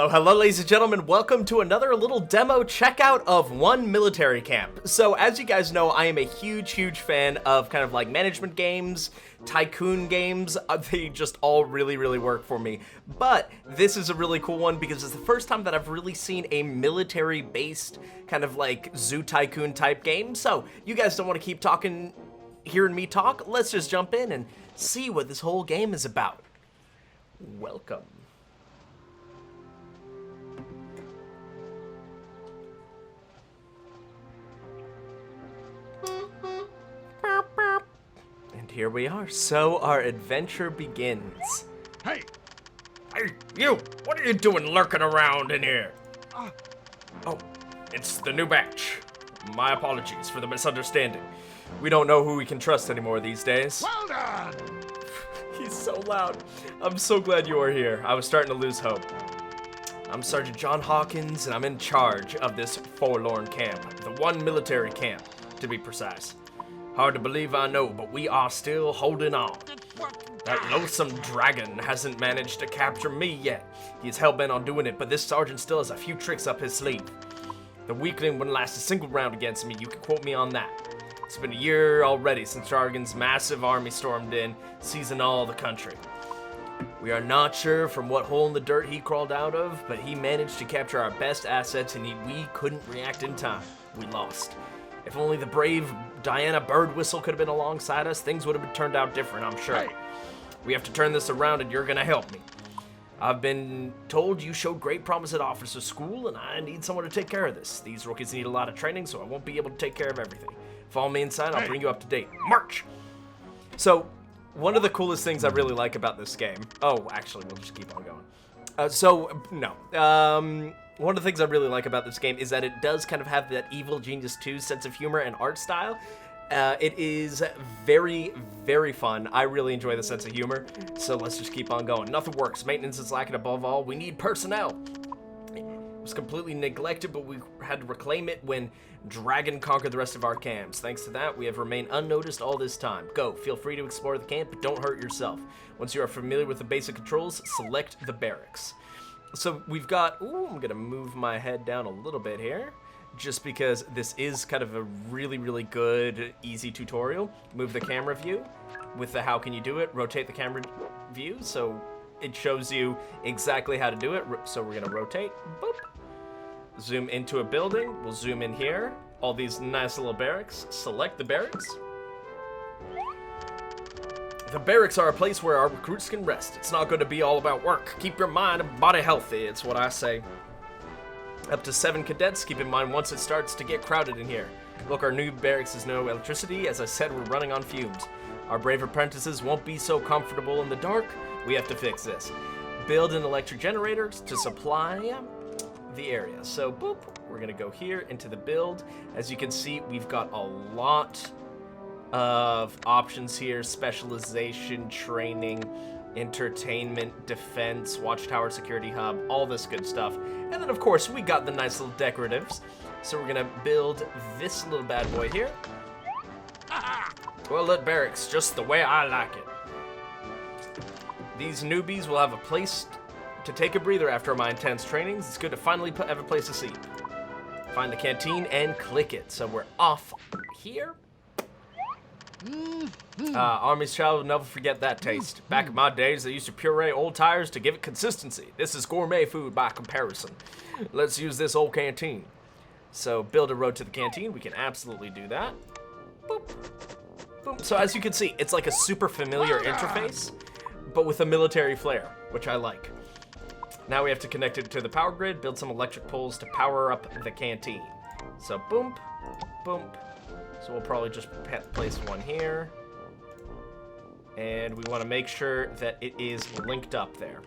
Hello, ladies and gentlemen. Welcome to another little demo checkout of One Military Camp. So, as you guys know, I am a huge fan of kind of like management games, tycoon games. They just all really work for me. But this is a really cool one because it's the first time that I've really seen a military-based kind of like Zoo Tycoon type game. So, you guys don't want to keep hearing me talk. Let's just jump in and see what this whole game is about. Welcome. And here we are. So our adventure begins. Hey, You! What are you doing lurking around in here? Oh, it's the new batch. My apologies for the misunderstanding. We don't know who we can trust anymore these days. well done! He's so loud. I'm so glad you are here. I was starting to lose hope. I'm Sergeant John Hawkins, and I'm in charge of this forlorn camp. The One Military Camp, to be precise. Hard to believe, I know, but we are still holding on. That loathsome dragon hasn't managed to capture me yet. He's hell-bent on doing it, but this sergeant still has a few tricks up his sleeve. The weakling wouldn't last a single round against me, you can quote me on that. It's been a year already since Dragon's massive army stormed in, seizing all the country. We are not sure from what hole in the dirt he crawled out of, but he managed to capture our best assets and we couldn't react in time. We lost. If only the brave Diana Birdwhistle could have been alongside us, things would have turned out different, I'm sure. Hey. We have to turn this around and you're gonna help me. I've been told you showed great promise at officer school and I need someone to take care of this. These rookies need a lot of training, so I won't be able to take care of everything. Follow me inside, I'll bring you up to date. March! So, one of the coolest things I really like about this game... Oh, actually, we'll just keep on going. One of the things I really like about this game is that it does kind of have that Evil Genius 2 sense of humor and art style. It is very fun. I really enjoy the sense of humor, so let's just keep on going. Nothing works. Maintenance is lacking above all. We need personnel. It was completely neglected, but we had to reclaim it when Dragon conquered the rest of our camps. Thanks to that, we have remained unnoticed all this time. Go. Feel free to explore the camp, but don't hurt yourself. Once you are familiar with the basic controls, select the barracks. So we've got, I'm gonna move my head down a little bit here, just because this is kind of a really good, easy tutorial. Move the camera view with the how can you do it, rotate the camera view, so it shows you exactly how to do it. So we're gonna rotate, boop. Zoom into a building, we'll zoom in here, all these nice little barracks, select the barracks. The barracks are a place where our recruits can rest. It's not going to be all about work. Keep your mind and body healthy, it's what I say. Up to 7 cadets, keep in mind once it starts to get crowded in here. Look, our new barracks has no electricity. As I said, we're running on fumes. Our brave apprentices won't be so comfortable in the dark. We have to fix this. Build an electric generator to supply the area. So, boop, we're going to go here into the build. As you can see, we've got a lot of options here: specialization, training, entertainment, defense, watchtower, security hub, all this good stuff. And then of course we got the nice little decoratives. So we're gonna build this little bad boy here. Toilet barracks, just the way I like it. These newbies will have a place to take a breather after my intense trainings. It's good to finally have a place to sleep. Find the canteen and click it. So we're off here. Army's child will never forget that taste. Back in my days, they used to puree old tires to give it consistency. This is gourmet food by comparison. Let's use this old canteen. So build a road to the canteen. We can absolutely do that. Boop. Boom. So as you can see, it's like a super familiar interface, but with a military flair, which I like. Now we have to connect it to the power grid, build some electric poles to power up the canteen. So boom, boom. So we'll probably just place one here. And we want to make sure that it is linked up there.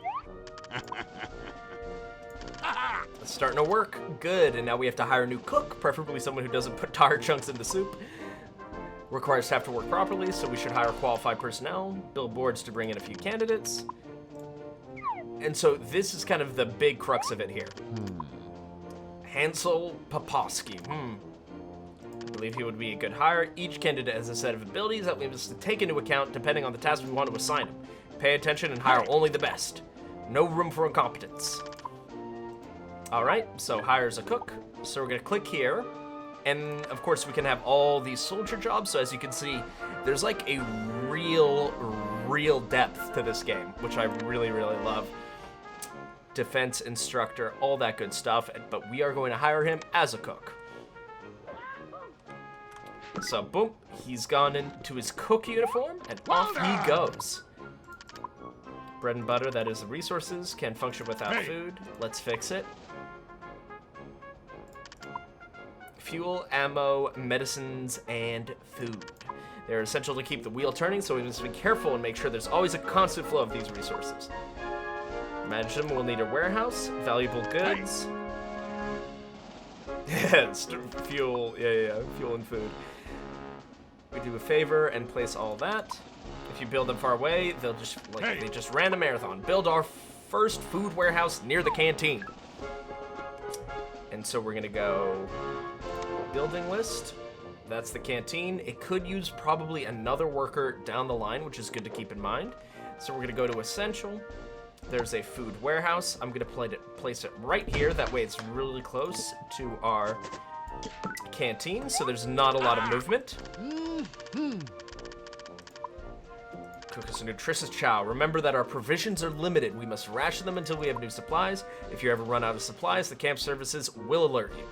It's starting to work. Good. And now we have to hire a new cook, preferably someone who doesn't put tire chunks in the soup. Requires staff to work properly, so we should hire qualified personnel. Build boards to bring in a few candidates. And so this is kind of the big crux of it here. Hansel Poposky. I believe he would be a good hire. Each candidate has a set of abilities that we must take into account depending on the task we want to assign him. Pay attention and hire only the best. No room for incompetence. All right, so hires a cook. So we're gonna click here. And of course we can have all these soldier jobs. So as you can see, there's like a real depth to this game, which I really love. Defense instructor, all that good stuff. But we are going to hire him as a cook. So boom, he's gone into his cook uniform and off he goes. Bread and butter, that is the resources, can't function without food. Let's fix it. Fuel, ammo, medicines, and food. They're essential to keep the wheel turning, so we must be careful and make sure there's always a constant flow of these resources. Manage them, we'll need a warehouse, valuable goods. Fuel, fuel and food. We do a favor and place all that. If you build them far away, they'll just, they just ran a marathon. Build our first food warehouse near the canteen. And so we're gonna go building list. That's the canteen. It could use probably another worker down the line, which is good to keep in mind. So we're gonna go to essential. There's a food warehouse. I'm gonna place it right here. That way it's really close to our canteen, so there's not a lot of movement. Cook us a nutritious chow. Remember that our provisions are limited. We must ration them until we have new supplies. If you ever run out of supplies, the camp services will alert you.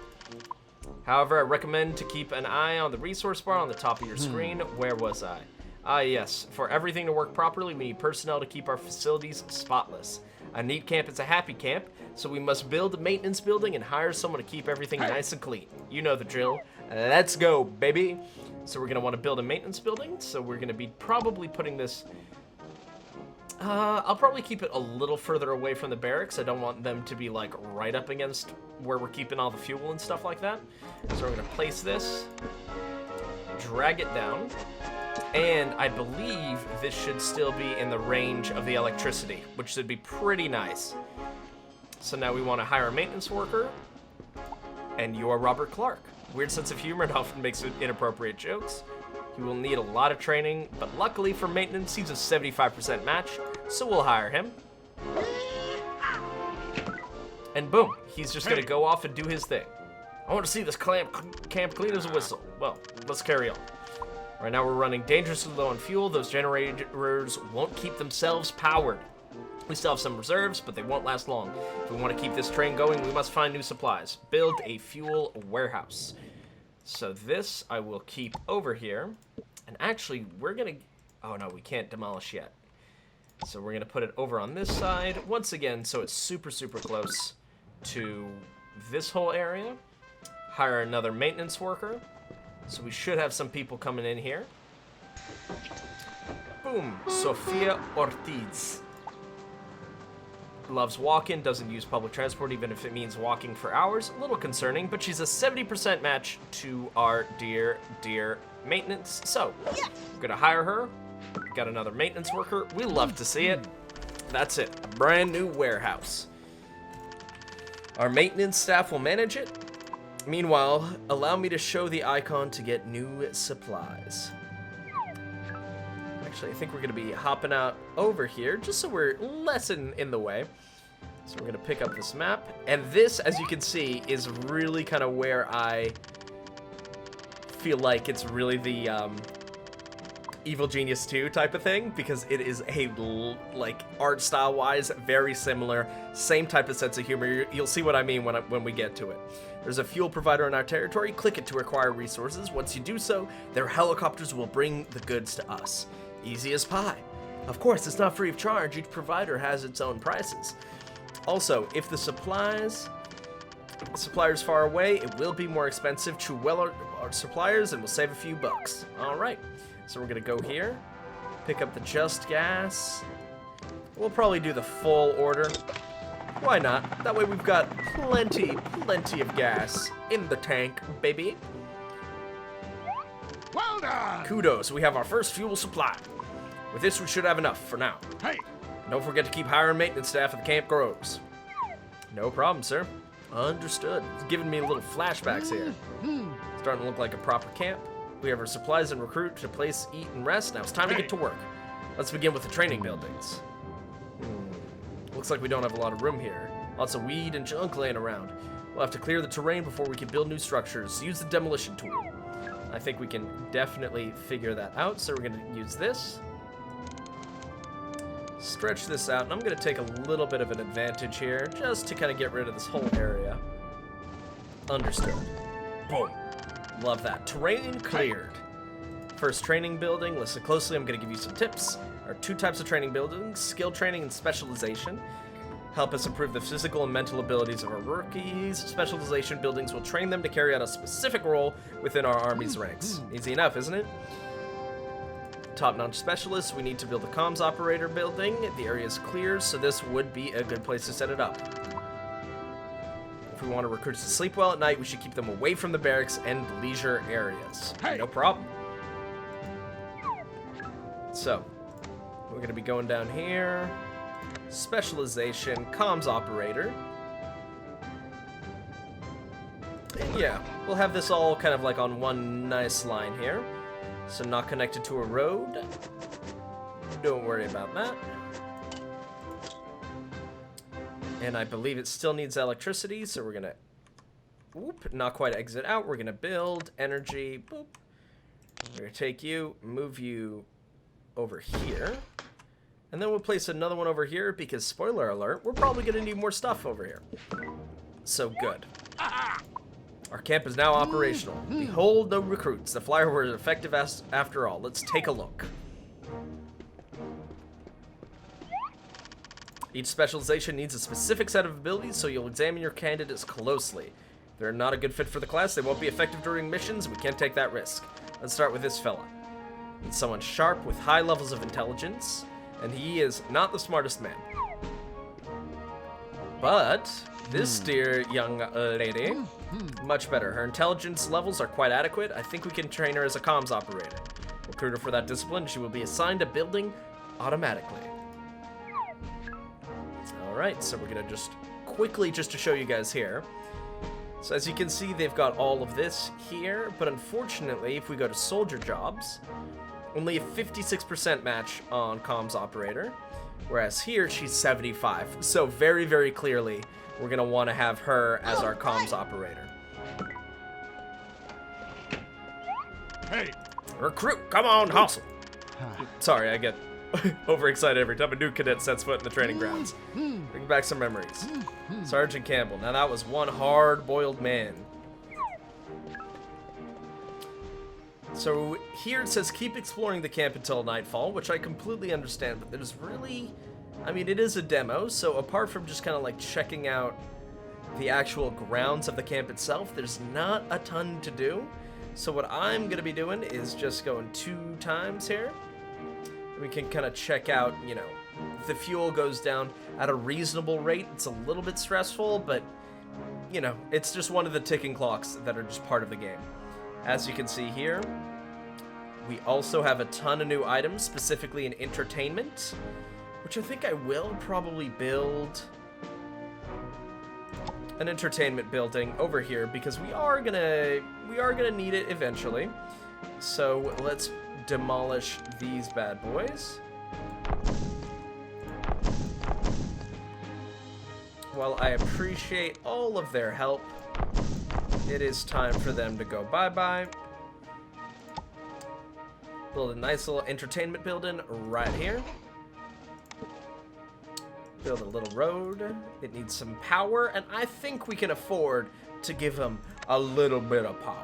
However, I recommend to keep an eye on the resource bar on the top of your screen. Where was I? Ah, yes. For everything to work properly, we need personnel to keep our facilities spotless. A neat camp is a happy camp, so we must build a maintenance building and hire someone to keep everything nice and clean. You know the drill. Let's go, baby. So we're going to want to build a maintenance building, so we're going to be probably putting this... I'll probably keep it a little further away from the barracks. I don't want them to be, like, right up against where we're keeping all the fuel and stuff like that. So we're going to place this, drag it down, and I believe this should still be in the range of the electricity, which should be pretty nice. So now we want to hire a maintenance worker, and you're Robert Clark. Weird sense of humor and often makes inappropriate jokes. He will need a lot of training, but luckily for maintenance, he's a 75% match, so we'll hire him. And boom, he's just gonna go off and do his thing. I want to see this camp clean as a whistle. Well, let's carry on. Right now we're running dangerously low on fuel. Those generators won't keep themselves powered. We still have some reserves, but they won't last long. If we want to keep this train going, we must find new supplies. Build a fuel warehouse. So this I will keep over here. And actually, we're gonna... Oh no, we can't demolish yet. So we're gonna put it over on this side. Once again, so it's super close to this whole area. Hire another maintenance worker. So we should have some people coming in here. Boom, Sofia Ortiz. Loves walking, doesn't use public transport even if it means walking for hours. A little concerning, but she's a 70% match to our dear maintenance. So, we're gonna hire her. Got another maintenance worker. We love to see it. That's it, a brand new warehouse. Our maintenance staff will manage it. Meanwhile, allow me to show the icon to get new supplies. Actually, I think we're gonna be hopping out over here just so we're less in the way. So we're gonna pick up this map. And this, as you can see, is really kind of where I feel like it's really the Evil Genius 2 type of thing, because it is a, like, art style wise, very similar, same type of sense of humor. You'll see what I mean when we get to it. There's a fuel provider in our territory. Click it to acquire resources. Once you do so, their helicopters will bring the goods to us. Easy as pie. Of course, it's not free of charge. Each provider has its own prices. Also, if the supplier's far away, it will be more expensive. Choose well our suppliers and we'll save a few bucks. All right, so we're gonna go here, pick up the Just Gas. We'll probably do the full order. Why not? That way we've got plenty of gas in the tank, baby. Well done! Kudos, we have our first fuel supply. With this, we should have enough for now. Hey! Don't forget to keep hiring maintenance staff at the Camp Groves. No problem, sir. Understood. It's giving me little flashbacks here. Starting to look like a proper camp. We have our supplies and recruit to place, eat, and rest. Now it's time to get to work. Let's begin with the training buildings. Looks like we don't have a lot of room here. Lots of weed and junk laying around. We'll have to clear the terrain before we can build new structures. Use the demolition tool. I think we can definitely figure that out, so we're going to use this. Stretch this out, and I'm going to take a little bit of an advantage here, just to kind of get rid of this whole area. Understood. Boom. Love that. Terrain cleared. First training building. Listen closely, I'm going to give you some tips. There are 2 types of training buildings, skill training and specialization. Help us improve the physical and mental abilities of our rookies. Specialization buildings will train them to carry out a specific role within our army's ranks. Easy enough, isn't it? Top-notch specialists, we need to build a comms operator building. The area is clear, so this would be a good place to set it up. If we want our recruits to sleep well at night, we should keep them away from the barracks and leisure areas. Hey. No problem. So, we're going to be going down here. Specialization, comms operator. And yeah, we'll have this all kind of like on one nice line here. So not connected to a road. Don't worry about that. And I believe it still needs electricity, so we're gonna, whoop, not quite exit out. We're gonna build energy, boop. We're gonna take you, move you over here. And then we'll place another one over here because, spoiler alert, we're probably going to need more stuff over here. So good. Our camp is now operational. Behold the recruits. The flyer was effective after all. Let's take a look. Each specialization needs a specific set of abilities, so you'll examine your candidates closely. If they're not a good fit for the class, they won't be effective during missions. We can't take that risk. Let's start with this fella. It's someone sharp with high levels of intelligence. And he is not the smartest man. But this dear young lady, much better. Her intelligence levels are quite adequate. I think we can train her as a comms operator. Recruit her for that discipline. She will be assigned a building automatically. Alright, so we're going to just quickly, just to show you guys here. So as you can see, they've got all of this here. But unfortunately, if we go to soldier jobs, only a 56% match on comms operator, whereas here she's 75. So very, very clearly, we're gonna want to have her as our comms operator. Hey, recruit, come on, hustle. Sorry, I get overexcited every time a new cadet sets foot in the training grounds. Bring back some memories. Sergeant Campbell. Now that was one hard-boiled man. So here it says keep exploring the camp until nightfall, which I completely understand, but there's really, I mean, it is a demo, so apart from just kind of like checking out the actual grounds of the camp itself, there's not a ton to do. So what I'm going to be doing is just going 2 times here. We can kind of check out, you know, the fuel goes down at a reasonable rate. It's a little bit stressful, but, you know, it's just one of the ticking clocks that are just part of the game. As you can see here, we also have a ton of new items, specifically in entertainment, which I think I will probably build an entertainment building over here because we are gonna need it eventually. So let's demolish these bad boys. While I appreciate all of their help, it is time for them to go bye-bye. Build a nice little entertainment building right here. Build a little road. It needs some power, and I think we can afford to give them a little bit of power.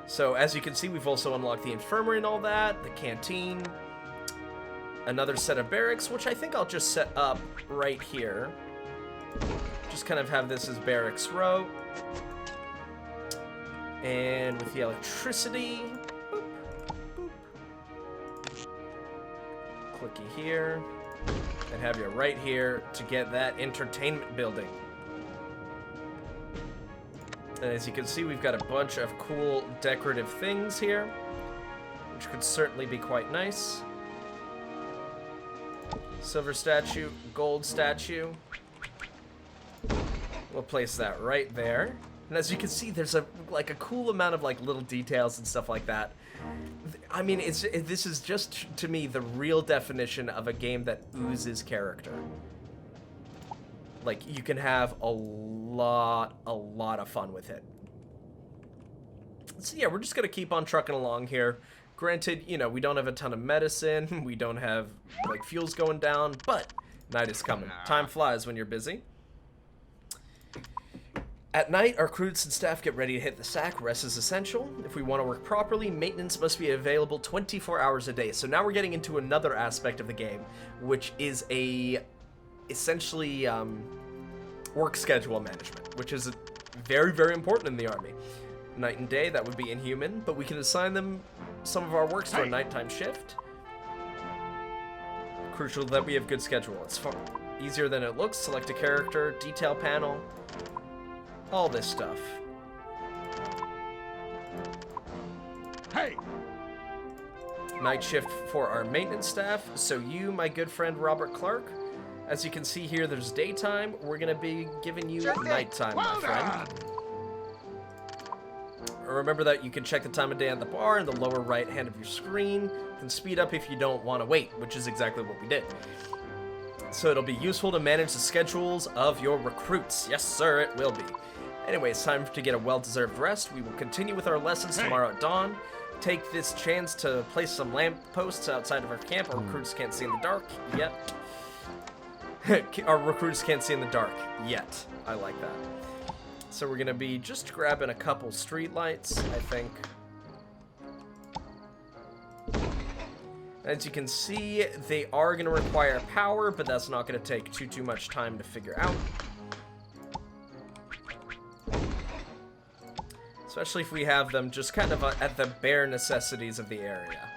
So as you can see, we've also unlocked the infirmary and all that, the canteen, another set of barracks, which I think I'll just set up right here. Just kind of have this as barracks row. And with the electricity, boop, boop. Clicky here, and have you right here to get that entertainment building. And as you can see, we've got a bunch of cool decorative things here, which could certainly be quite nice. Silver statue, gold statue. We'll place that right there. And as you can see, there's a cool amount of like little details and stuff like that. I mean, this is just to me the real definition of a game that oozes character. Like, you can have a lot of fun with it. So yeah, we're just gonna keep on trucking along here. Granted, you know, we don't have a ton of medicine, we don't have, like, fuels going down, but night is coming. Time flies when you're busy. At night, our recruits and staff get ready to hit the sack. Rest is essential. If we want to work properly, maintenance must be available 24 hours a day. So now we're getting into another aspect of the game, which is essentially work schedule management, which is very, very important in the Army. Night and day, that would be inhuman, but we can assign them some of our works to a nighttime shift. Crucial that we have good schedule. It's far easier than it looks. Select a character, detail panel, all this stuff. Hey! Night shift for our maintenance staff. So you, my good friend Robert Clark. As you can see here, there's daytime. We're gonna be giving you nighttime, my friend. Remember that you can check the time of day on the bar in the lower right hand of your screen. You can speed up if you don't want to wait, which is exactly what we did. So it'll be useful to manage the schedules of your recruits. Yes, sir, it will be. Anyway, it's time to get a well-deserved rest. We will continue with our lessons tomorrow at dawn. Take this chance to place some lamp posts outside of our camp. Our recruits can't see in the dark yet. Our recruits can't see in the dark yet. I like that. So we're gonna be just grabbing a couple street lights, I think. As you can see, they are gonna require power, but that's not gonna take too much time to figure out. Especially if we have them just kind of at the bare necessities of the area.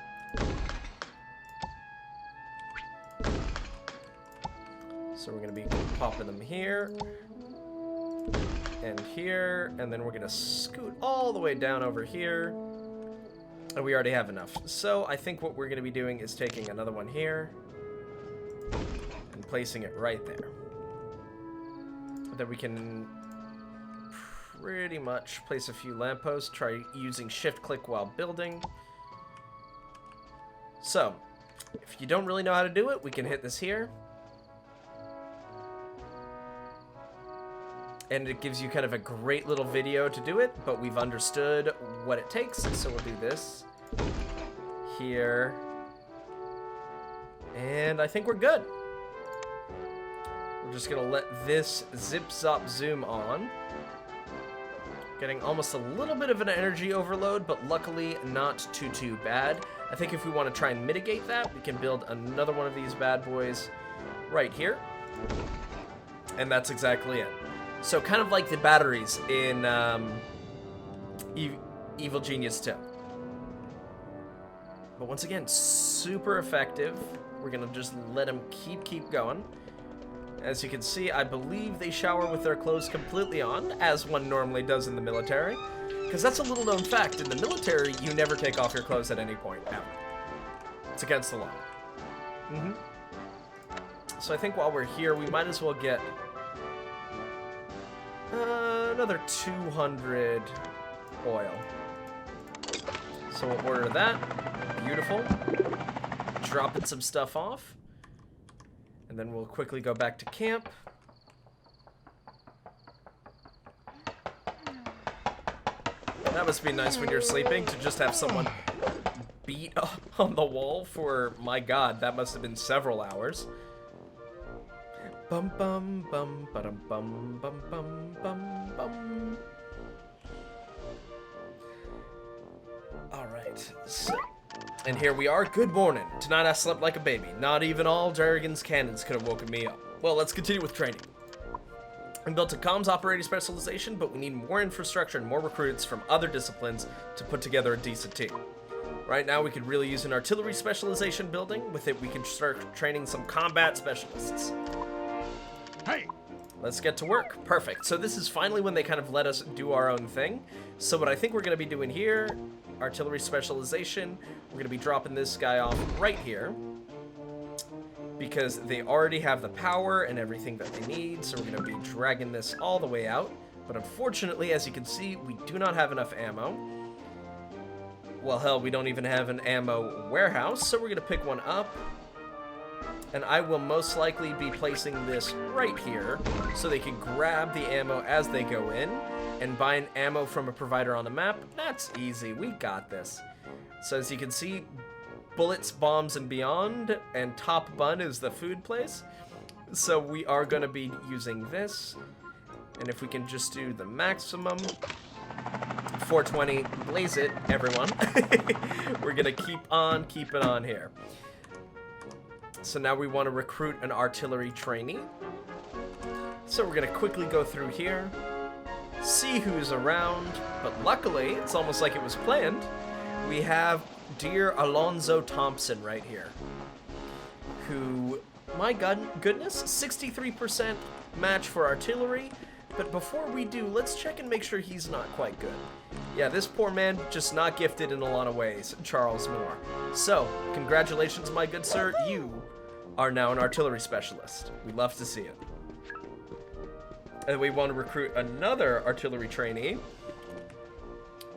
So we're gonna be popping them here. And here, and then we're gonna scoot all the way down over here. And we already have enough. So I think what we're gonna be doing is taking another one here and placing it right there. Then we can pretty much place a few lampposts, try using shift click while building. So, if you don't really know how to do it, we can hit this here. And it gives you kind of a great little video to do it, but we've understood what it takes, so we'll do this here. And I think we're good. We're just gonna let this zip zop zoom on. Getting almost a little bit of an energy overload, but luckily not too bad. I think if we want to try and mitigate that, we can build another one of these bad boys right here. And that's exactly it. So kind of like the batteries in Evil Genius 2. But once again, super effective. We're gonna just let them keep going. As you can see, I believe they shower with their clothes completely on, as one normally does in the military. Because that's a little known fact. In the military, you never take off your clothes at any point, ever. It's against the law. So I think while we're here, we might as well get another 200 oil. So we'll order that. Beautiful. Dropping some stuff off. And then we'll quickly go back to camp. That must be nice when you're sleeping to just have someone beat on the wall for, my god, that must have been several hours. Bum bum bum ba-dum bum bum bum bum bum. Alright, so, and here we are. Good morning. Tonight I slept like a baby. Not even all Jarrigan's cannons could have woken me up. Well, let's continue with training. We built a comms operating specialization, but we need more infrastructure and more recruits from other disciplines to put together a decent team. Right now we could really use an artillery specialization building. With it we can start training some combat specialists. Hey! Let's get to work. Perfect. So this is finally when they kind of let us do our own thing. So what I think we're going to be doing here, artillery specialization, we're going to be dropping this guy off right here. Because they already have the power and everything that they need. So we're going to be dragging this all the way out. But unfortunately, as you can see, we do not have enough ammo. Well, hell, we don't even have an ammo warehouse. So we're going to pick one up. And I will most likely be placing this right here so they can grab the ammo as they go in and buy an ammo from a provider on the map. That's easy. We got this. So as you can see, bullets, bombs, and beyond, and top bun is the food place. So we are going to be using this. And if we can just do the maximum, 420, blaze it, everyone. We're going to keep on keeping on here. So now we want to recruit an artillery trainee. So we're going to quickly go through here, see who's around, but luckily, it's almost like it was planned. We have dear Alonzo Thompson right here, who, my goodness, 63% match for artillery. But before we do, let's check and make sure he's not quite good. Yeah, this poor man just not gifted in a lot of ways, Charles Moore. So, congratulations, my good sir. You are now an artillery specialist. We love to see it. And we want to recruit another artillery trainee.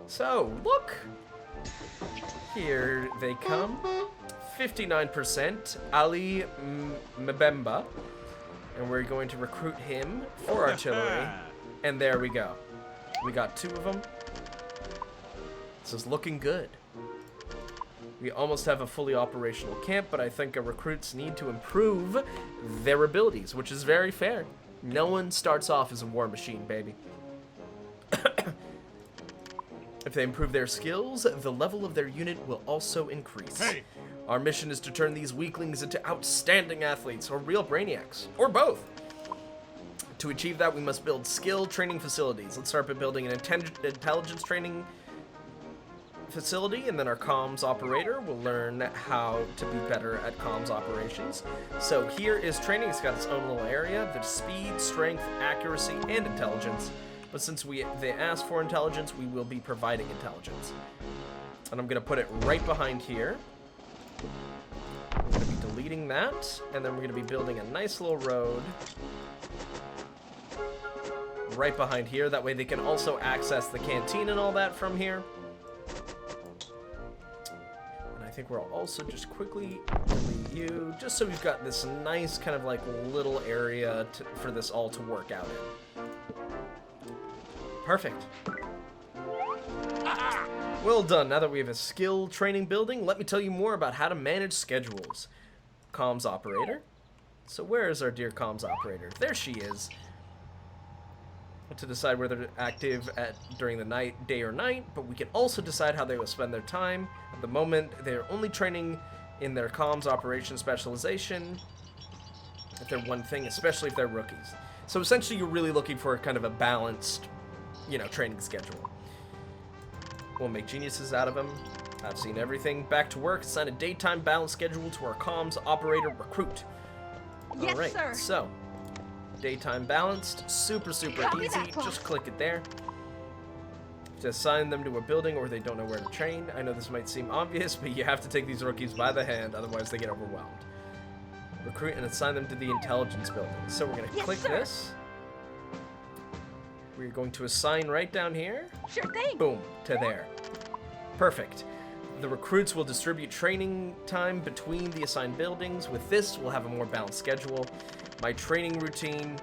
So, look. Here they come. 59%, Ali Mbemba. And we're going to recruit him for artillery. And there we go. We got 2 of them. This is looking good. We almost have a fully operational camp, but I think our recruits need to improve their abilities, which is very fair. No one starts off as a war machine, baby. If they improve their skills, the level of their unit will also increase. Hey. Our mission is to turn these weaklings into outstanding athletes, or real brainiacs, or both. To achieve that, we must build skill training facilities. Let's start by building an intelligence training facility, and then our comms operator will learn how to be better at comms operations. So here is training. It's got its own little area. There's speed, strength, accuracy, and intelligence. But since they asked for intelligence, we will be providing intelligence. And I'm going to put it right behind here. I'm going to be deleting that, and then we're going to be building a nice little road right behind here. That way they can also access the canteen and all that from here. And I think we'll also just quickly delete you, just so we've got this nice kind of like little area for this all to work out in. Perfect. Well done. Now that we have a skill training building, let me tell you more about how to manage schedules. Comms operator. So where is our dear comms operator? There she is. To decide whether they're active during the night, day or night, but we can also decide how they will spend their time. At the moment, they're only training in their comms operation specialization. If they're one thing, especially if they're rookies. So essentially, you're really looking for kind of a balanced, training schedule. We'll make geniuses out of them. I've seen everything. Back to work. Assign a daytime balance schedule to our comms operator recruit. Yes, all right, sir. So daytime balanced, super Copy easy. that, boss. Just click it there. To assign them to a building or they don't know where to train. I know this might seem obvious, but you have to take these rookies by the hand, otherwise they get overwhelmed. Recruit and assign them to the intelligence building. So we're going to Yes, click sir. this. We're going to assign right down here. Sure thing. Boom, to there. Perfect. The recruits will distribute training time between the assigned buildings. With this, we'll have a more balanced schedule. My training routine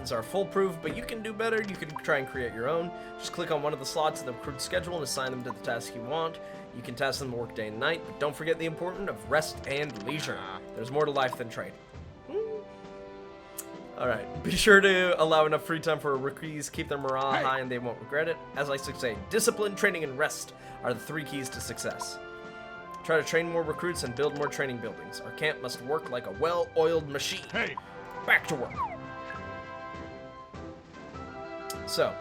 is our foolproof, but you can do better. You can try and create your own. Just click on one of the slots in the recruit schedule and assign them to the task you want. You can task them to work day and night, but don't forget the importance of rest and leisure. There's more to life than training. Alright, be sure to allow enough free time for rookies, keep their morale high and they won't regret it. As I like to say, discipline, training, and rest are the 3 keys to success. Try to train more recruits and build more training buildings. Our camp must work like a well-oiled machine. Hey! Back to work. So,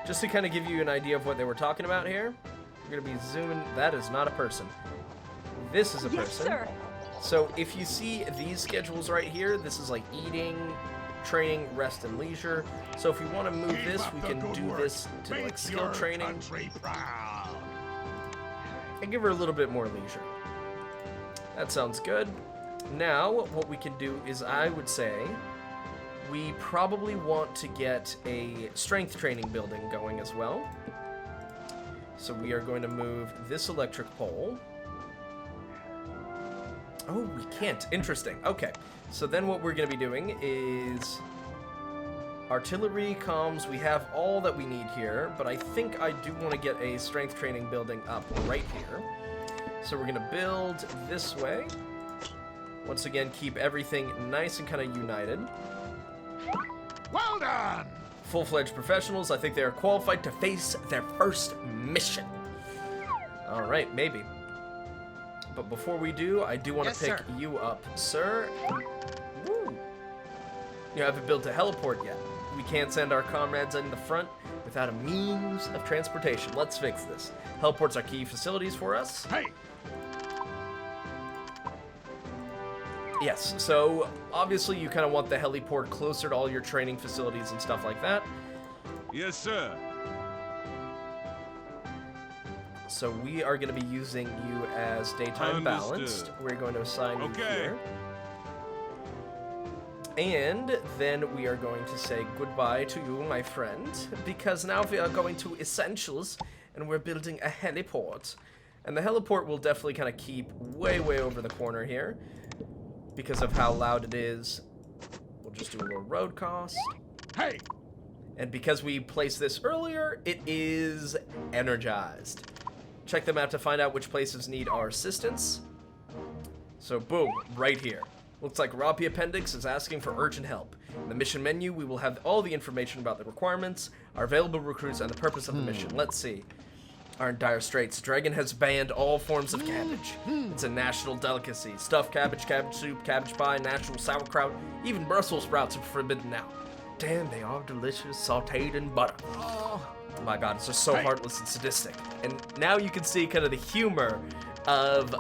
just to kind of give you an idea of what they were talking about here, we're going to be zooming. That is not a person. This is a Yes, person. sir. So if you see these schedules right here, this is like eating, training, rest, and leisure. So if we want to move Keep this, up we the can good do work. this to Make like skill your training country proud. and give her a little bit more leisure. That sounds good. Now, what we can do is I would say we probably want to get a strength training building going as well. So we are going to move this electric pole Oh, we can't. Interesting. Okay. So then what we're going to be doing is artillery, comms. We have all that we need here, but I think I do want to get a strength training building up right here. So we're going to build this way. Once again, keep everything nice and kind of united. Well done! Full-fledged professionals. I think they are qualified to face their first mission. All right, maybe. But before we do, I do want to pick you up, sir. Woo. You haven't built a heliport yet. We can't send our comrades in the front without a means of transportation. Let's fix this. Heliports are key facilities for us. Hey! Yes, so obviously you kind of want the heliport closer to all your training facilities and stuff like that. Yes, sir. So we are going to be using you as daytime balanced. We're going to assign you here. And then we are going to say goodbye to you, my friend, because now we are going to Essentials, and we're building a heliport. And the heliport will definitely kind of keep way, way over the corner here, because of how loud it is. We'll just do a little road cost. Hey! And because we placed this earlier, it is energized. Check the map to find out which places need our assistance. So boom, right here. Looks like Rapi Appendix is asking for urgent help. In the mission menu, we will have all the information about the requirements, our available recruits, and the purpose of the mission. Let's see. Are in dire straits. Dragon has banned all forms of cabbage. It's a national delicacy. Stuffed cabbage, cabbage soup, cabbage pie, natural sauerkraut, even Brussels sprouts are forbidden now. Damn, they are delicious, sauteed in butter. Oh my god, it's just so heartless and sadistic. And now you can see kind of the humor of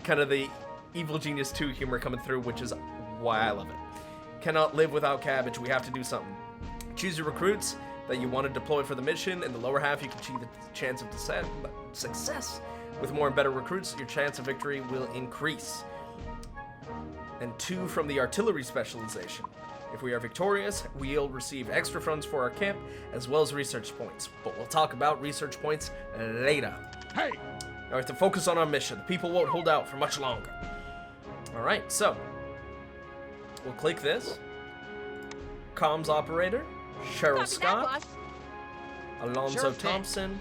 kind of the Evil Genius 2 humor coming through, which is why I love it. Cannot live without cabbage. We have to do something. Choose your recruits that you want to deploy for the mission. In the lower half, you can achieve the chance of success. With more and better recruits, your chance of victory will increase. And 2 from the artillery specialization. If we are victorious, we'll receive extra funds for our camp, as well as research points. But we'll talk about research points later. Hey! Now we have to focus on our mission. The people won't hold out for much longer. Alright, so we'll click this. Comms operator, Cheryl Scott, Alonzo Thompson,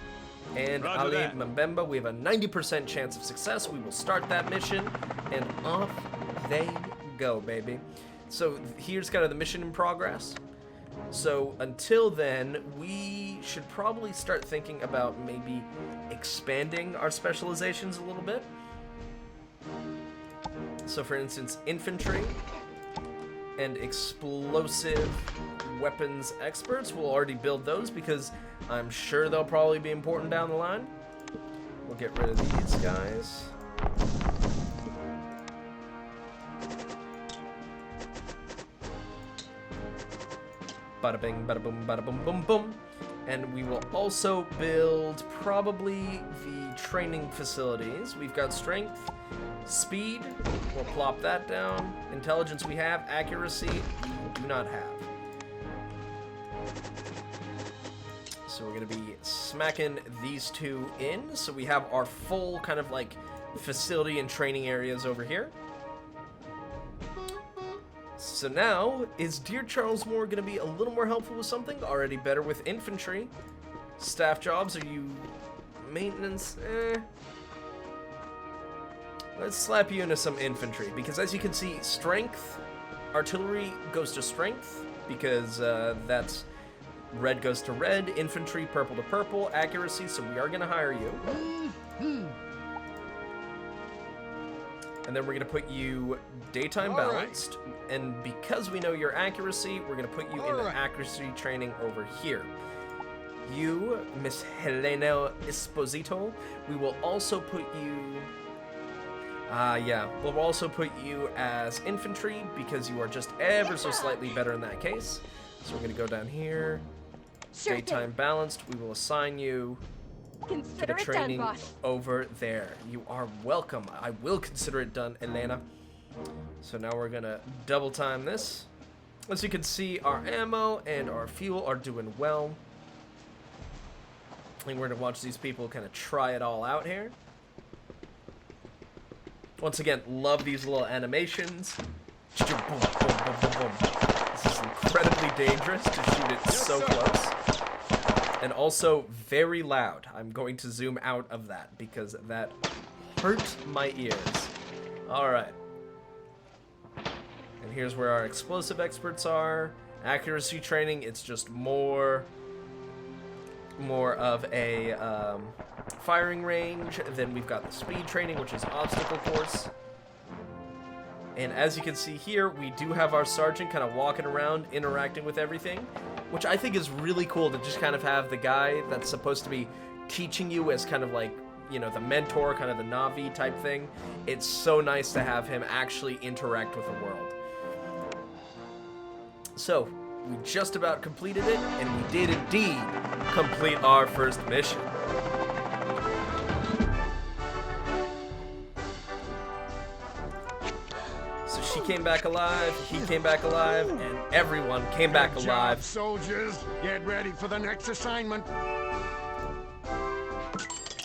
and Ali Mbemba. We have a 90% chance of success. We will start that mission, and off they go, baby. So here's kind of the mission in progress. So until then, we should probably start thinking about maybe expanding our specializations a little bit. So for instance, infantry and explosive weapons experts, we'll already build those because I'm sure they'll probably be important down the line. We'll get rid of these guys. Bada bing, bada boom, bada boom, boom, boom. And we will also build probably the training facilities. We've got strength, speed, we'll plop that down. Intelligence we have, accuracy we do not have. So we're gonna be smacking these 2 in. So we have our full kind of like facility and training areas over here. So now, is Dear Charles Moore going to be a little more helpful with something? Already better with infantry. Staff jobs, are you maintenance? Let's slap you into some infantry, because as you can see, strength, artillery goes to strength, because that's red goes to red, infantry, purple to purple, accuracy, so we are going to hire you. And then we're going to put you daytime balanced. And because we know your accuracy, we're going to put you in the accuracy training over here. You, Miss Helena Esposito, we will also put you... we'll also put you as infantry because you are just ever so slightly better in that case. So we're going to go down here. Daytime balanced. We will assign you to the training over there. You are welcome. I will consider it done, Elena. So now we're gonna double time this. As you can see, our ammo and our fuel are doing well. And we're gonna watch these people kind of try it all out here. Once again, love these little animations. Boom, boom, boom, boom, boom. This is incredibly dangerous to shoot it so close. And also very loud. I'm going to zoom out of that because that hurt my ears. Alright. And here's where our explosive experts are. Accuracy training, it's just more of a firing range. Then we've got the speed training, which is obstacle course. And as you can see here, we do have our sergeant kind of walking around, interacting with everything, which I think is really cool to just kind of have the guy that's supposed to be teaching you as kind of like, you know, the mentor, kind of the Navi type thing. It's so nice to have him actually interact with the world. So, we just about completed it, and we did indeed complete our first mission. So she came back alive, he came back alive, and everyone came back Good alive. job, soldiers. Get ready for the next assignment.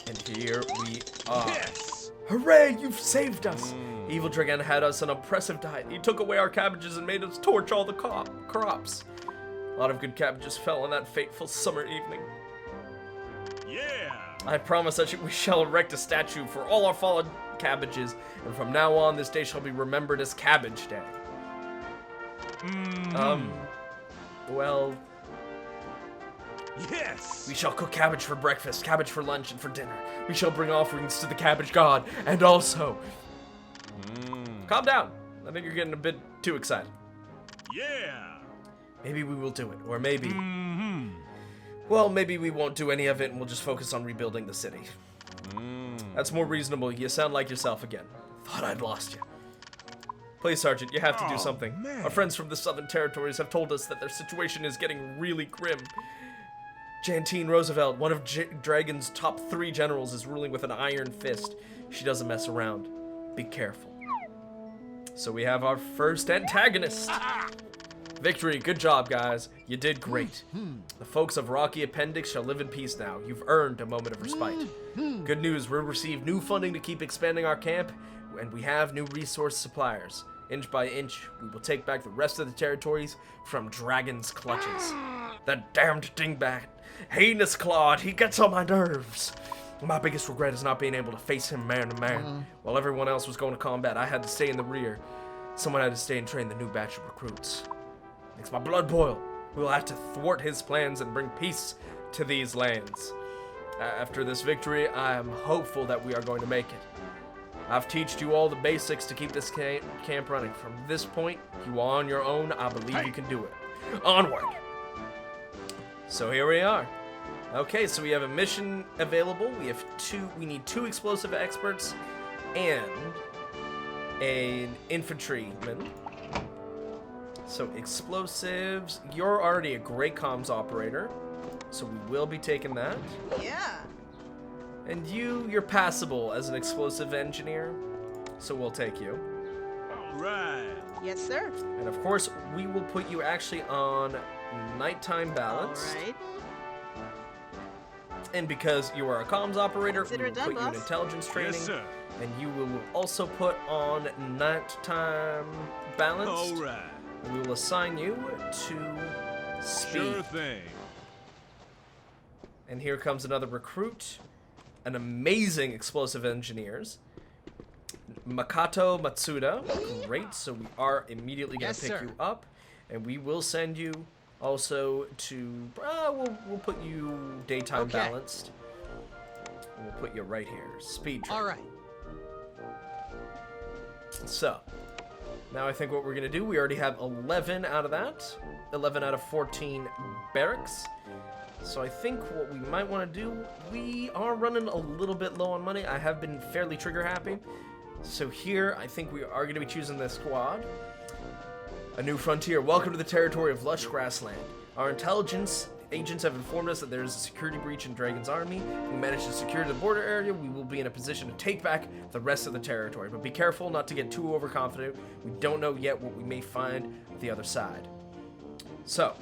And here we are. Yes. Hooray, you've saved us! Evil Dragon had us on an oppressive diet. He took away our cabbages and made us torch all the crops. A lot of good cabbages fell on that fateful summer evening. Yeah. I promise that we shall erect a statue for all our fallen cabbages, and from now on, this day shall be remembered as Cabbage Day. Well, Yes. we shall cook cabbage for breakfast, cabbage for lunch, and for dinner. We shall bring offerings to the cabbage god, and also... Calm down. I think you're getting a bit too excited. Yeah. Maybe we will do it, or maybe... Well, maybe we won't do any of it, and we'll just focus on rebuilding the city. That's more reasonable. You sound like yourself again. Thought I'd lost you. Please, Sergeant, you have to do something. man. Our friends from the Southern Territories have told us that their situation is getting really grim. Jantine Roosevelt, one of Dragon's top 3 generals, is ruling with an iron fist. She doesn't mess around. Be careful. So we have our first antagonist. Victory, good job, guys. You did great. The folks of Rocky Appendix shall live in peace now. You've earned a moment of respite. Good news, we'll receive new funding to keep expanding our camp, and we have new resource suppliers. Inch by inch, we will take back the rest of the territories from Dragon's clutches. That damned dingbat, heinous Claude, he gets on my nerves. My biggest regret is not being able to face him man to man. While everyone else was going to combat, I had to stay in the rear. Someone had to stay and train the new batch of recruits. Makes my blood boil. We will have to thwart his plans and bring peace to these lands. After this victory, I am hopeful that we are going to make it. I've taught you all the basics to keep this camp running. From this point, you are on your own. I believe you can do it. Onward! So here we are. Okay, so we have a mission available. We need 2 explosive experts and an infantryman. So explosives, you're already a great comms operator, so we will be taking that. Yeah. And you're passable as an explosive engineer, so we'll take you. All right. Yes, sir. And of course, we will put you actually on nighttime balance. All right. And because you are a comms operator, we Consider will it done, put you in boss. intelligence training. Yes, sir. And you will also put on nighttime balance. All right. We will assign you to speed. Sure thing. And here comes another recruit. An amazing explosive engineers. Makoto Matsuda. Great, so we are immediately going to Yes, pick sir. you up. And we will send you also to... we'll put you daytime Okay. balanced. And we'll put you right here. Speed training. All right. So, now I think what we're going to do, we already have 11 out of that. 11 out of 14 barracks. So I think what we might want to do, we are running a little bit low on money. I have been fairly trigger happy. So here, I think we are going to be choosing this squad. A new frontier. Welcome to the territory of lush grassland. Our intelligence agents have informed us that there is a security breach in Dragon's army. If we manage to secure the border area, we will be in a position to take back the rest of the territory. But be careful not to get too overconfident. We don't know yet what we may find at the other side. So,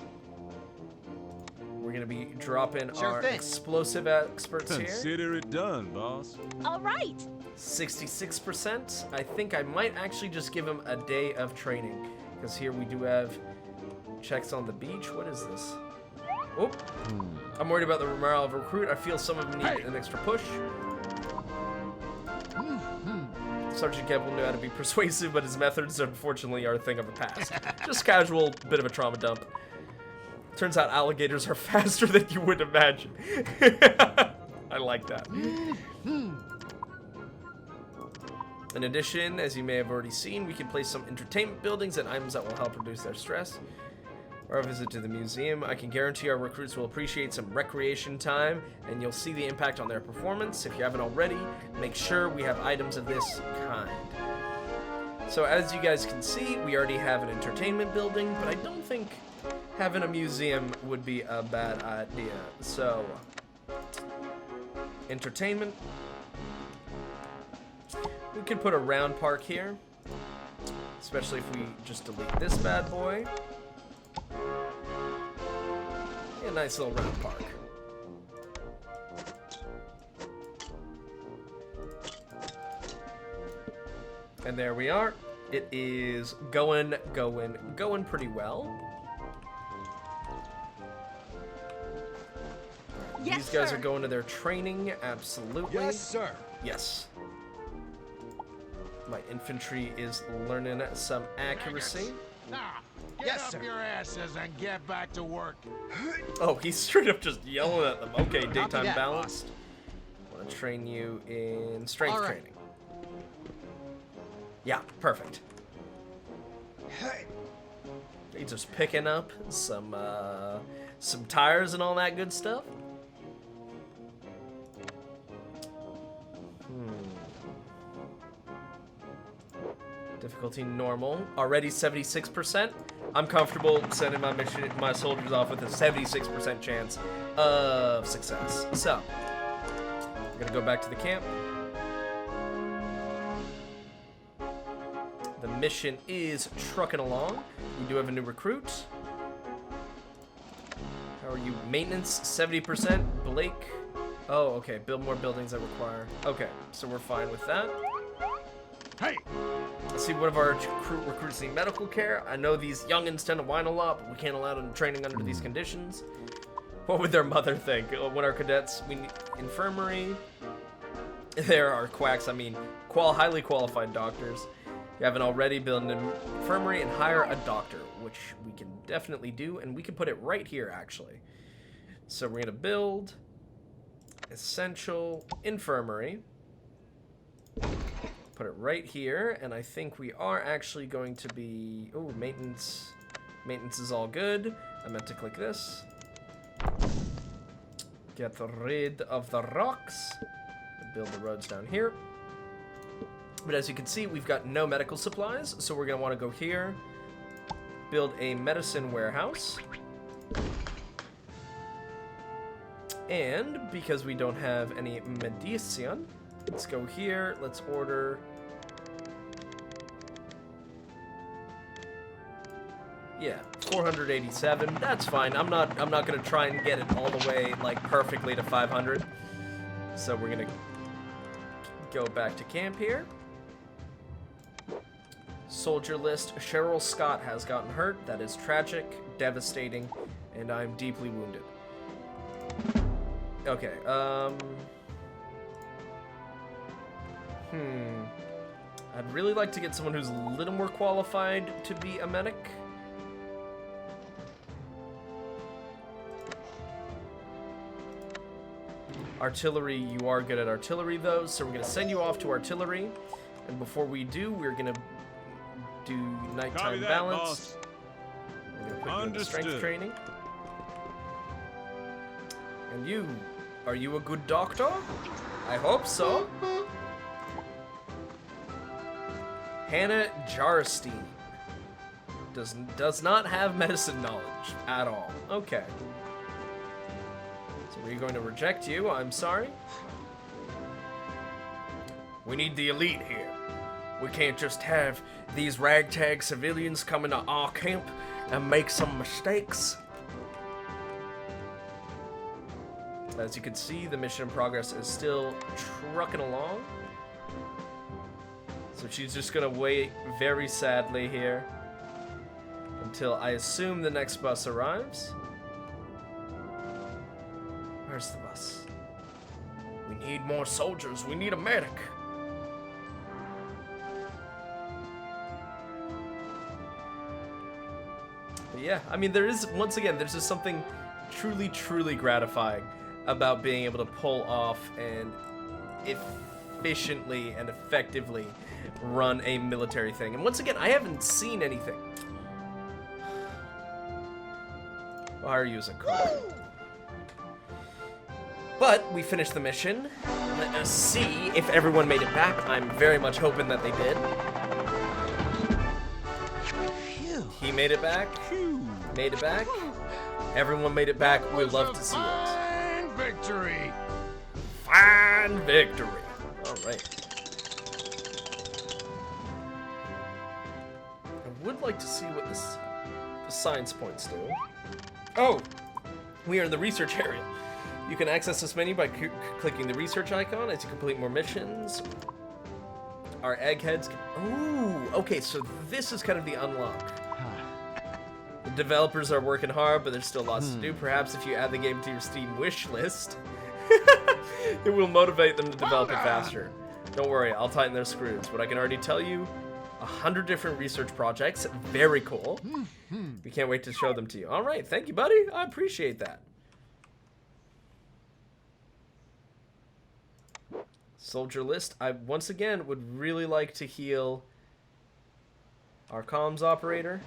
We're gonna be dropping Sure our thing. explosive experts here. Consider it done, boss. All right. 66%. I think I might actually just give him a day of training. Because here we do have checks on the beach. What is this? Oh, I'm worried about the morale of a recruit. I feel some of them need an extra push. Sergeant Campbell knew how to be persuasive, but his methods, unfortunately, are a thing of the past. Just casual, bit of a trauma dump. Turns out alligators are faster than you would imagine. I like that. In addition, as you may have already seen, we can place some entertainment buildings and items that will help reduce their stress. Or a visit to the museum. I can guarantee our recruits will appreciate some recreation time, and you'll see the impact on their performance. If you haven't already, make sure we have items of this kind. So as you guys can see, we already have an entertainment building, but I don't think having a museum would be a bad idea. So, entertainment. We could put a round park here, especially if we just delete this bad boy. Yeah, nice little round park. And there we are. It is going pretty well. Yes, These guys sir. are going to their training, absolutely. Yes, sir. Yes. My infantry is learning some accuracy. Now, get Yes, up sir. your asses and get back to work. Oh, he's straight up just yelling at them. Okay, daytime that, balance. Want to train you in strength All right. training. Yeah, perfect. He's just picking up some tires and all that good stuff. Difficulty normal. Already 76%. I'm comfortable sending my soldiers off with a 76% chance of success. So, we're gonna go back to the camp. The mission is trucking along. We do have a new recruit. How are you? Maintenance 70%. Blake. Oh, okay. Build more buildings that require. Okay, so we're fine with that. Hey, Let's see, one of our recruits need medical care. I know these youngins tend to whine a lot, but we can't allow them training under these conditions. What would their mother think? When our cadets, we need infirmary. There are quacks, I mean, highly qualified doctors. You haven't already built an infirmary and hire a doctor, which we can definitely do, and we can put it right here, actually. So we're gonna build essential infirmary. Put it right here, and I think we are actually going to be... Oh, maintenance. Maintenance is all good. I meant to click this. Get rid of the rocks. Build the roads down here. But as you can see, we've got no medical supplies, so we're going to want to go here. Build a medicine warehouse. And because we don't have any medicine, let's go here. Let's order. Yeah, 487. That's fine. I'm not gonna try and get it all the way like perfectly to 500. So we're gonna go back to camp here. Soldier list. Cheryl Scott has gotten hurt. That is tragic, devastating, and I'm deeply wounded. Okay. I'd really like to get someone who's a little more qualified to be a medic. Artillery, you are good at artillery though, so we're gonna send you off to artillery. And before we do, we're gonna do copy nighttime that, balance. boss. We're gonna put you in the strength Understood. training. And you, are you a good doctor? I hope so. Hannah Jarstein does not have medicine knowledge at all. Okay. So we're going to reject you. I'm sorry. We need the elite here. We can't just have these ragtag civilians come into our camp and make some mistakes. As you can see, the mission in progress is still trucking along. So she's just gonna wait very sadly here until I assume the next bus arrives. Where's the bus? We need more soldiers. We need a medic. But yeah, I mean, there is, once again, there's just something truly, truly gratifying about being able to pull off and efficiently and effectively run a military thing. And once again, I haven't seen anything. Why are you as a cook? But we finished the mission. Let us see if everyone made it back. I'm very much hoping that they did. Phew. He made it back. Phew. Made it back. Everyone made it back. We'd love to see it. Fine victory. Fine victory. All right. I would like to see what the science points do. Oh, we are in the research area. You can access this menu by clicking the research icon as you complete more missions. Our eggheads can... Ooh, okay, so this is kind of the unlock. The developers are working hard, but there's still lots to do. Perhaps if you add the game to your Steam wish list, it will motivate them to develop it faster. Don't worry, I'll tighten their screws. But I can already tell you, 100 different research projects. Very cool. We can't wait to show them to you. All right, thank you, buddy. I appreciate that. Soldier list. I, once again, would really like to heal our comms operator.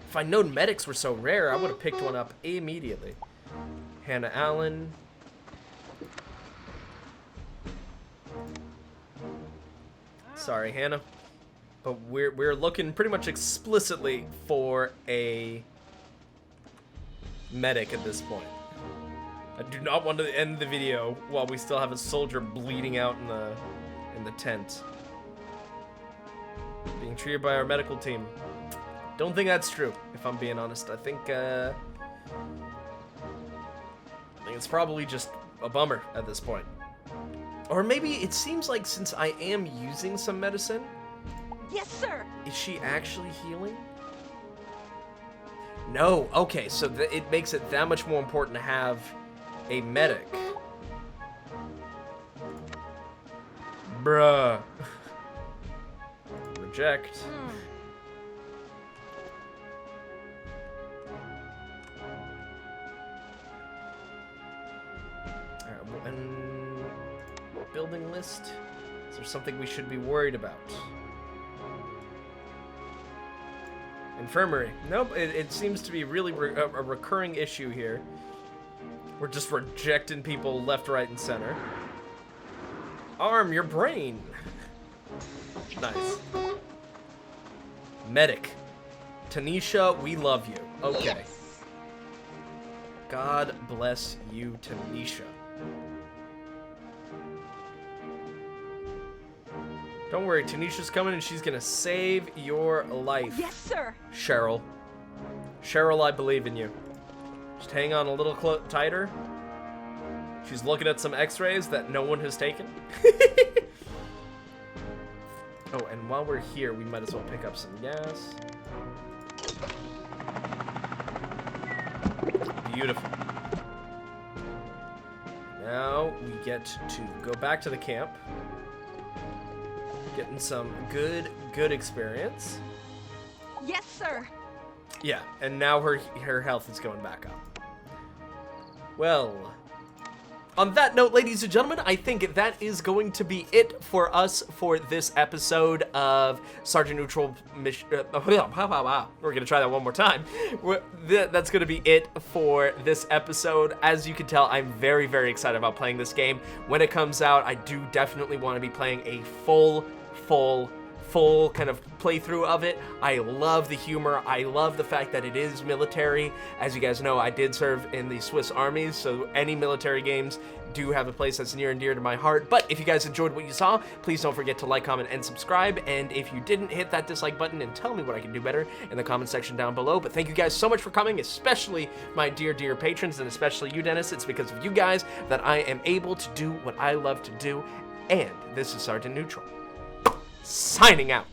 If I'd known medics were so rare, I would have picked one up immediately. Hannah Allen. Sorry, Hannah. But we're looking pretty much explicitly for a medic at this point. I do not want to end the video while we still have a soldier bleeding out in the tent. Being treated by our medical team. Don't think that's true, if I'm being honest. I think it's probably just a bummer at this point. Or maybe it seems like since I am using some medicine... Yes, sir. Is she actually healing? No. Okay, so it makes it that much more important to have a medic. Bruh. Reject. Alright, and building list. Is there something we should be worried about? Infirmary. Nope, it seems to be really a recurring issue here. We're just rejecting people left, right, and center. Arm your brain. Nice. Medic. Tanisha, we love you. Okay. Yes. God bless you, Tanisha. Don't worry, Tanisha's coming and she's gonna save your life. Yes, sir. Cheryl. Cheryl, I believe in you. Just hang on a little tighter. She's looking at some x-rays that no one has taken. Oh, and while we're here, we might as well pick up some gas. Beautiful. Now we get to go back to the camp. Getting some good experience. Yes, sir. Yeah, and now her health is going back up. Well, on that note, ladies and gentlemen, I think that is going to be it for us for this episode of Sergeant Neutral Mission. We're gonna try that one more time. That's gonna be it for this episode. As you can tell, I'm very, very excited about playing this game. When it comes out, I do definitely want to be playing a full full kind of playthrough of it. I love the humor. I love the fact that it is military. As you guys know, I did serve in the Swiss armies, so any military games do have a place that's near and dear to my heart. But if you guys enjoyed what you saw, please don't forget to like, comment, and subscribe. And if you didn't, hit that dislike button and tell me what I can do better in the comment section down below. But thank you guys so much for coming, especially my dear patrons, and especially you, Dennis. It's because of you guys that I am able to do what I love to do. And this is Sergeant Neutral, signing out.